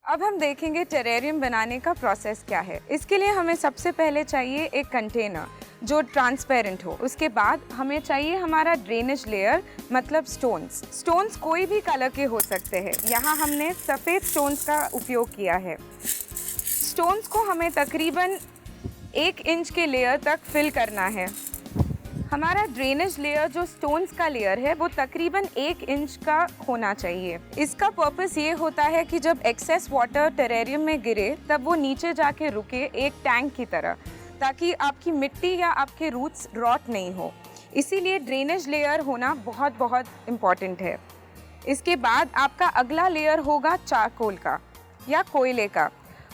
अब हम देखेंगे टेरेरियम बनाने का प्रोसेस क्या है। इसके लिए हमें सबसे पहले चाहिए एक कंटेनर जो ट्रांसपेरेंट हो। उसके बाद हमें चाहिए हमारा ड्रेनेज लेयर, मतलब स्टोन्स कोई भी कलर के हो सकते हैं। यहाँ हमने सफ़ेद स्टोन्स का उपयोग किया है। स्टोन्स को हमें तकरीबन 1 इंच के लेयर तक फिल करना है। हमारा ड्रेनेज लेयर जो स्टोन्स का लेयर है वो तकरीबन 1 इंच का होना चाहिए। इसका पर्पस ये होता है कि जब एक्सेस वाटर टेरेरियम में गिरे तब वो नीचे जाके रुके एक टैंक की तरह, ताकि आपकी मिट्टी या आपके रूट्स रॉट नहीं हो। इसीलिए ड्रेनेज लेयर होना बहुत बहुत इम्पॉर्टेंट है। इसके बाद आपका अगला लेयर होगा चारकोल का या कोयले का।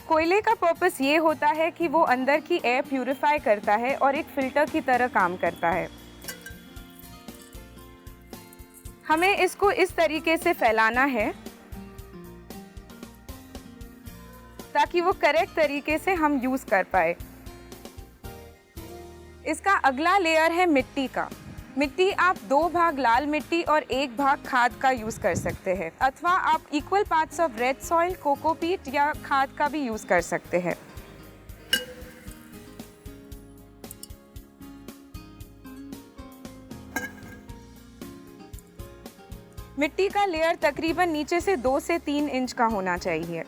कोयले का पर्पस ये होता है कि वो अंदर की एयर प्यूरिफाई करता है और एक फिल्टर की तरह काम करता है। हमें इसको इस तरीके से फैलाना है ताकि वो करेक्ट तरीके से हम यूज़ कर पाए। इसका अगला लेयर है मिट्टी का। मिट्टी आप 2 भाग लाल मिट्टी और 1 भाग खाद का यूज़ कर सकते हैं, अथवा आप equal parts of red soil, cocopeat या खाद का भी यूज़ कर सकते हैं। मिट्टी का लेयर तकरीबन नीचे से 2 से 3 इंच का होना चाहिए।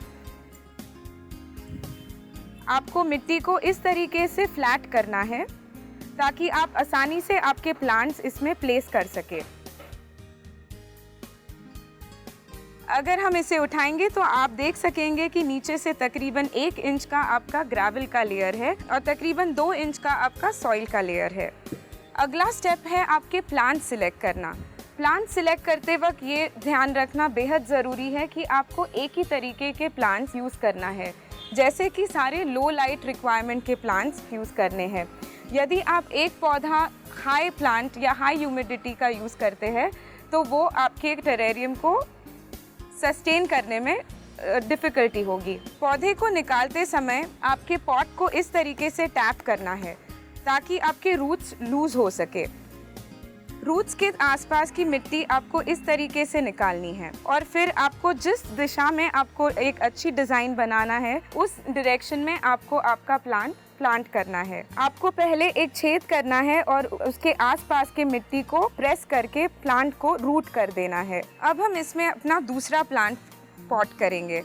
आपको मिट्टी को इस तरीके से फ्लैट करना है ताकि आप आसानी से आपके प्लांट्स इसमें प्लेस कर सके। अगर हम इसे उठाएंगे तो आप देख सकेंगे कि नीचे से तकरीबन 1 इंच का आपका ग्रेवल का लेयर है और तकरीबन 2 इंच का आपका सॉइल का लेयर है। अगला स्टेप है आपके प्लांट सिलेक्ट करना। प्लांट सिलेक्ट करते वक्त ये ध्यान रखना बेहद ज़रूरी है कि आपको एक ही तरीके के प्लांट्स यूज़ करना है, जैसे कि सारे लो लाइट रिक्वायरमेंट के प्लांट्स यूज़ करने हैं। यदि आप एक पौधा हाई प्लांट या हाई ह्यूमिडिटी का यूज़ करते हैं तो वो आपके टेरेरियम को सस्टेन करने में डिफ़िकल्टी होगी। पौधे को निकालते समय आपके पॉट को इस तरीके से टैप करना है ताकि आपके रूट्स लूज़ हो सके। रूट्स के आसपास की मिट्टी आपको इस तरीके से निकालनी है और फिर आपको जिस दिशा में आपको एक अच्छी डिज़ाइन बनाना है उस डायरेक्शन में आपको आपका प्लांट करना है। आपको पहले एक छेद करना है और उसके आसपास के मिट्टी को प्रेस करके प्लांट को रूट कर देना है। अब हम इसमें अपना दूसरा प्लांट पॉट करेंगे।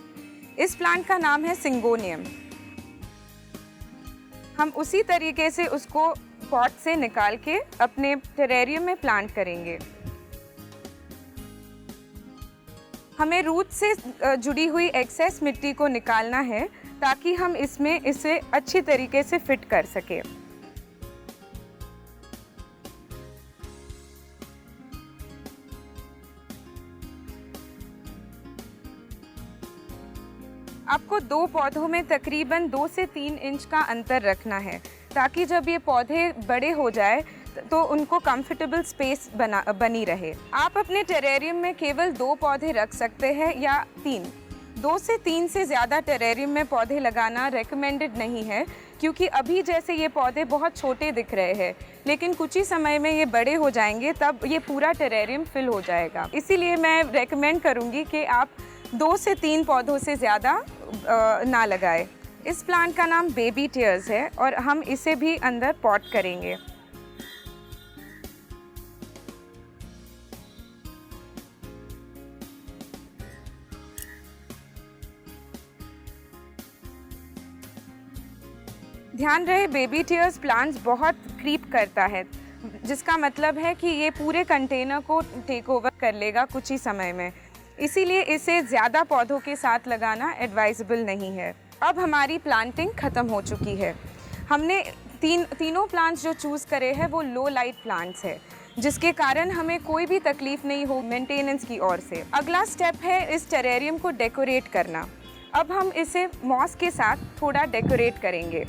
इस प्लांट का नाम है सिंगोनियम। हम उसी तरीके से उसको पॉट से निकाल के अपने टेरेरियम में प्लांट करेंगे। हमें रूट से जुड़ी हुई एक्सेस मिट्टी को निकालना है ताकि हम इसमें इसे अच्छी तरीके से फिट कर सकें। आपको 2 पौधों में तकरीबन 2 से 3 इंच का अंतर रखना है ताकि जब ये पौधे बड़े हो जाए तो उनको कंफर्टेबल स्पेस बनी रहे। आप अपने टेरेरियम में केवल 2 पौधे रख सकते हैं या 3। 2 से 3 से ज़्यादा टेरेरियम में पौधे लगाना रेकमेंडेड नहीं है, क्योंकि अभी जैसे ये पौधे बहुत छोटे दिख रहे हैं, लेकिन कुछ ही समय में ये बड़े हो जाएंगे, तब ये पूरा टेरेरियम फिल हो जाएगा। इसीलिए मैं रेकमेंड करूँगी कि आप 2 से 3 पौधों से ज़्यादा ना लगाएं। इस प्लांट का नाम बेबी टेयर्स है और हम इसे भी अंदर पॉट करेंगे। ध्यान रहे, बेबी टेयर्स प्लांट्स बहुत क्रीप करता है, जिसका मतलब है कि ये पूरे कंटेनर को टेक ओवर कर लेगा कुछ ही समय में। इसीलिए इसे ज़्यादा पौधों के साथ लगाना एडवाइजेबल नहीं है। अब हमारी प्लांटिंग ख़त्म हो चुकी है। हमने तीनों प्लांट्स जो चूज़ करे हैं वो लो लाइट प्लांट्स है, जिसके कारण हमें कोई भी तकलीफ़ नहीं हो मेंटेनेंस की ओर से। अगला स्टेप है इस टेरेरियम को डेकोरेट करना। अब हम इसे मॉस के साथ थोड़ा डेकोरेट करेंगे।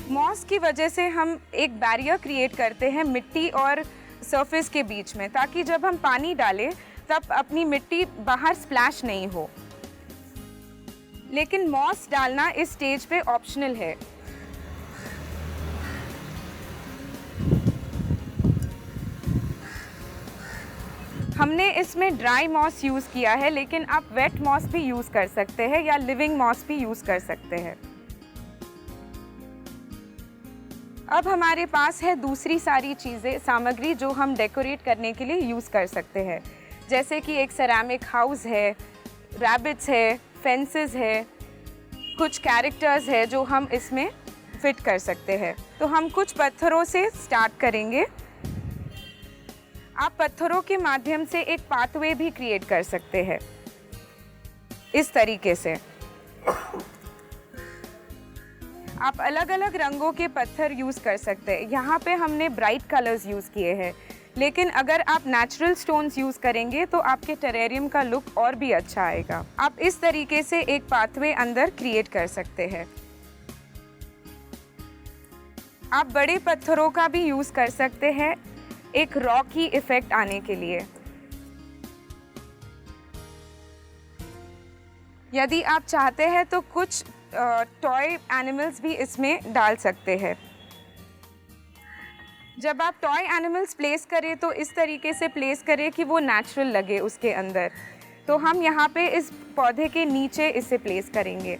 मॉस की वजह से हम एक बैरियर क्रिएट करते हैं मिट्टी और सरफेस के बीच में, ताकि जब हम पानी डालें तब अपनी मिट्टी बाहर स्प्लैश नहीं हो। लेकिन मॉस डालना इस स्टेज पे ऑप्शनल है। हमने इसमें ड्राई मॉस यूज़ किया है, लेकिन आप वेट मॉस भी यूज़ कर सकते हैं या लिविंग मॉस भी यूज़ कर सकते हैं। अब हमारे पास है दूसरी सारी चीज़ें, सामग्री जो हम डेकोरेट करने के लिए यूज़ कर सकते हैं, जैसे कि एक सेरामिक हाउस है, रैबिट्स है, फेंसेस है, कुछ कैरेक्टर्स है जो हम इसमें फिट कर सकते हैं। तो हम कुछ पत्थरों से स्टार्ट करेंगे। आप पत्थरों के माध्यम से एक पाथवे भी क्रिएट कर सकते हैं इस तरीके से। आप अलग अलग रंगों के पत्थर यूज़ कर सकते हैं। यहाँ पे हमने ब्राइट कलर्स यूज़ किए हैं, लेकिन अगर आप नेचुरल स्टोन्स यूज़ करेंगे तो आपके टेरेरियम का लुक और भी अच्छा आएगा। आप इस तरीके से एक पाथवे अंदर क्रिएट कर सकते हैं। आप बड़े पत्थरों का भी यूज़ कर सकते हैं एक रॉकी इफेक्ट आने के लिए। यदि आप चाहते हैं तो कुछ टॉय एनिमल्स भी इसमें डाल सकते हैं। जब आप टॉय एनिमल्स प्लेस करें तो इस तरीके से प्लेस करें कि वो नेचुरल लगे उसके अंदर। तो हम यहाँ पे इस पौधे के नीचे इसे प्लेस करेंगे।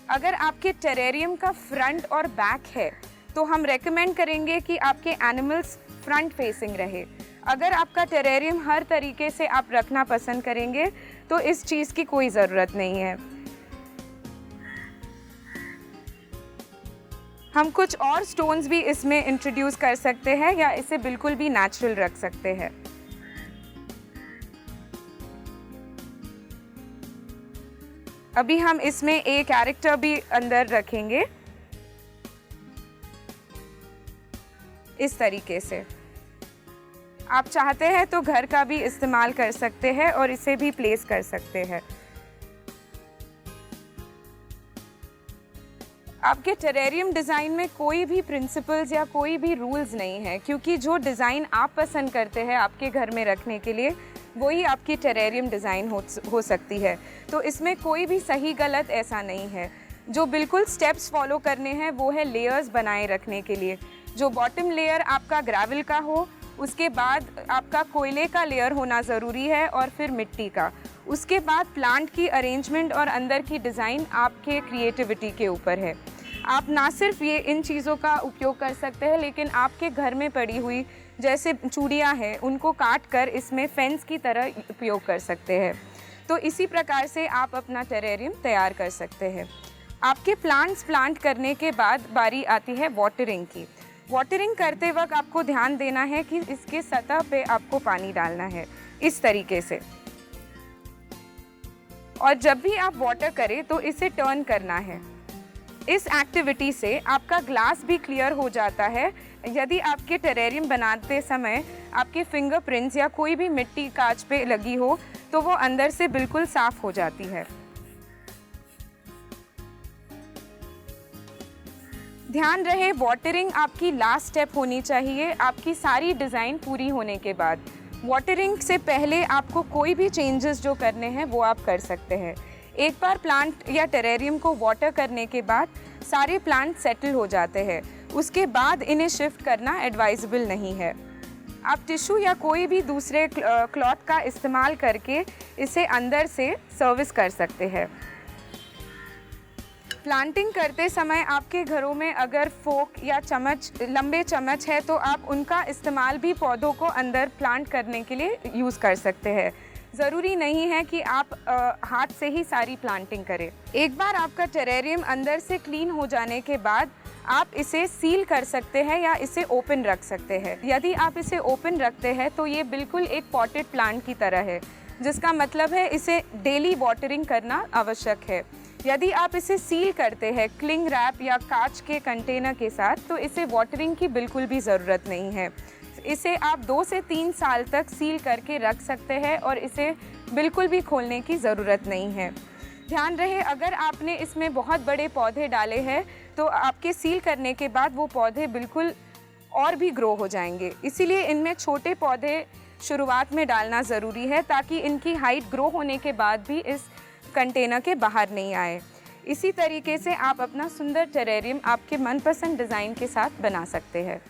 अगर आपके टेरेरियम का फ्रंट और बैक है तो हम रेकमेंड करेंगे कि आपके एनिमल्स फ्रंट फेसिंग रहे। अगर आपका टेरेरियम हर तरीके से आप रखना पसंद करेंगे तो इस चीज़ की कोई ज़रूरत नहीं है। हम कुछ और स्टोन्स भी इसमें इंट्रोड्यूस कर सकते हैं या इसे बिल्कुल भी नेचुरल रख सकते हैं। अभी हम इसमें एक कैरेक्टर भी अंदर रखेंगे इस तरीके से। आप चाहते हैं तो घर का भी इस्तेमाल कर सकते हैं और इसे भी प्लेस कर सकते हैं। आपके टेरेरियम डिज़ाइन में कोई भी प्रिंसिपल्स या कोई भी रूल्स नहीं है, क्योंकि जो डिज़ाइन आप पसंद करते हैं आपके घर में रखने के लिए वही आपकी टेरेरियम डिज़ाइन हो सकती है। तो इसमें कोई भी सही गलत ऐसा नहीं है। जो बिल्कुल स्टेप्स फॉलो करने हैं वो है लेयर्स बनाए रखने के लिए। जो बॉटम लेयर आपका ग्रेवल का हो, उसके बाद आपका कोयले का लेयर होना ज़रूरी है और फिर मिट्टी का। उसके बाद प्लांट की अरेंजमेंट और अंदर की डिज़ाइन आपके क्रिएटिविटी के ऊपर है। आप ना सिर्फ ये इन चीज़ों का उपयोग कर सकते हैं, लेकिन आपके घर में पड़ी हुई जैसे चूड़ियाँ हैं उनको काट कर इसमें फेंस की तरह उपयोग कर सकते हैं। तो इसी प्रकार से आप अपना टेरेरियम तैयार कर सकते हैं। आपके प्लांट्स प्लांट करने के बाद बारी आती है वाटरिंग की। वाटरिंग करते वक्त आपको ध्यान देना है कि इसके सतह पे आपको पानी डालना है इस तरीके से। और जब भी आप वाटर करें तो इसे टर्न करना है। इस एक्टिविटी से आपका ग्लास भी क्लियर हो जाता है। यदि आपके टेरेरियम बनाते समय आपके फिंगरप्रिंट्स या कोई भी मिट्टी कांच पे लगी हो तो वो अंदर से बिल्कुल साफ हो जाती है। ध्यान रहे वाटरिंग आपकी लास्ट स्टेप होनी चाहिए आपकी सारी डिज़ाइन पूरी होने के बाद। वाटरिंग से पहले आपको कोई भी चेंजेस जो करने हैं वो आप कर सकते हैं। एक बार प्लांट या टेरेरियम को वाटर करने के बाद सारे प्लांट सेटल हो जाते हैं। उसके बाद इन्हें शिफ्ट करना एडवाइजेबल नहीं है। आप टिश्यू या कोई भी दूसरे क्लॉथ का इस्तेमाल करके इसे अंदर से सर्विस कर सकते हैं। प्लांटिंग करते समय आपके घरों में अगर फोक या चम्मच, लंबे चम्मच है तो आप उनका इस्तेमाल भी पौधों को अंदर प्लांट करने के लिए यूज़ कर सकते हैं। ज़रूरी नहीं है कि आप हाथ से ही सारी प्लांटिंग करें। एक बार आपका टेरेरियम अंदर से क्लीन हो जाने के बाद आप इसे सील कर सकते हैं या इसे ओपन रख सकते हैं। यदि आप इसे ओपन रखते हैं तो ये बिल्कुल एक पॉटेड प्लांट की तरह है, जिसका मतलब है इसे डेली वाटरिंग करना आवश्यक है। यदि आप इसे सील करते हैं क्लिंग रैप या कांच के कंटेनर के साथ तो इसे वाटरिंग की बिल्कुल भी ज़रूरत नहीं है। इसे आप 2 से 3 साल तक सील करके रख सकते हैं और इसे बिल्कुल भी खोलने की ज़रूरत नहीं है। ध्यान रहे अगर आपने इसमें बहुत बड़े पौधे डाले हैं तो आपके सील करने के बाद वो पौधे बिल्कुल और भी ग्रो हो जाएंगे। इसीलिए इनमें छोटे पौधे शुरुआत में डालना ज़रूरी है ताकि इनकी हाइट ग्रो होने के बाद भी इस कंटेनर के बाहर नहीं आए। इसी तरीके से आप अपना सुंदर टेरेरियम आपके मनपसंद डिज़ाइन के साथ बना सकते हैं।